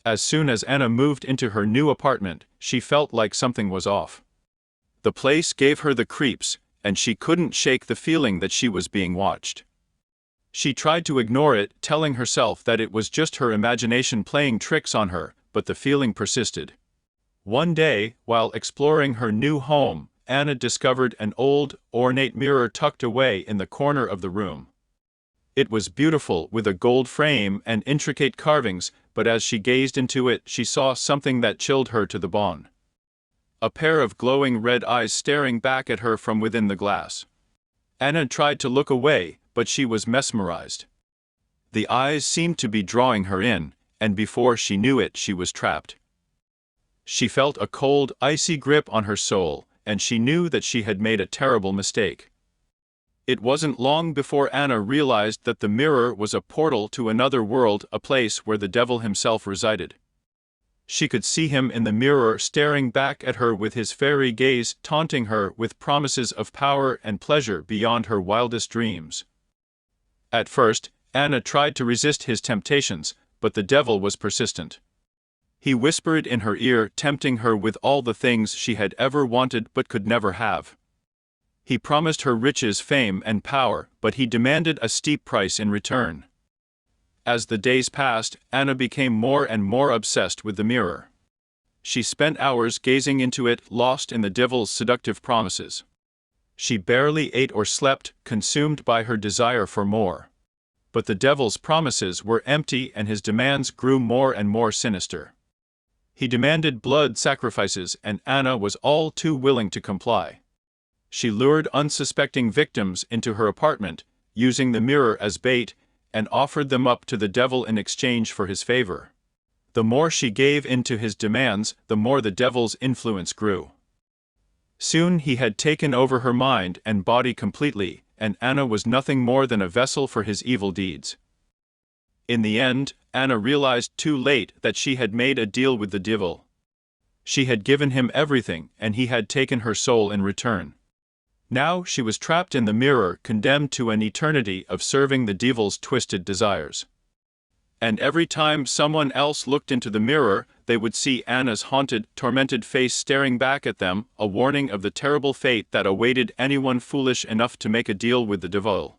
As soon as Anna moved into her new apartment, she felt like something was off. The place gave her the creeps, and she couldn't shake the feeling that she was being watched. She tried to ignore it, telling herself that it was just her imagination playing tricks on her, but the feeling persisted. One day, while exploring her new home, Anna discovered an old, ornate mirror tucked away in the corner of the room. It was beautiful, with a gold frame and intricate carvings, but as she gazed into it, she saw something that chilled her to the bone. A pair of glowing red eyes staring back at her from within the glass. Anna tried to look away, but she was mesmerized. The eyes seemed to be drawing her in, and before she knew it, she was trapped. She felt a cold, icy grip on her soul, and she knew that she had made a terrible mistake. It wasn't long before Anna realized that the mirror was a portal to another world, a place where the devil himself resided. She could see him in the mirror staring back at her with his fairy gaze, taunting her with promises of power and pleasure beyond her wildest dreams. At first, Anna tried to resist his temptations, but the devil was persistent. He whispered in her ear, tempting her with all the things she had ever wanted but could never have. He promised her riches, fame, and power, but he demanded a steep price in return. As the days passed, Anna became more and more obsessed with the mirror. She spent hours gazing into it, lost in the devil's seductive promises. She barely ate or slept, consumed by her desire for more. But the devil's promises were empty, and his demands grew more and more sinister. He demanded blood sacrifices, and Anna was all too willing to comply. She lured unsuspecting victims into her apartment, using the mirror as bait, and offered them up to the devil in exchange for his favor. The more she gave in to his demands, the more the devil's influence grew. Soon he had taken over her mind and body completely, and Anna was nothing more than a vessel for his evil deeds. In the end, Anna realized too late that she had made a deal with the devil. She had given him everything, and he had taken her soul in return. Now she was trapped in the mirror, condemned to an eternity of serving the devil's twisted desires. And every time someone else looked into the mirror, they would see Anna's haunted, tormented face staring back at them, a warning of the terrible fate that awaited anyone foolish enough to make a deal with the devil.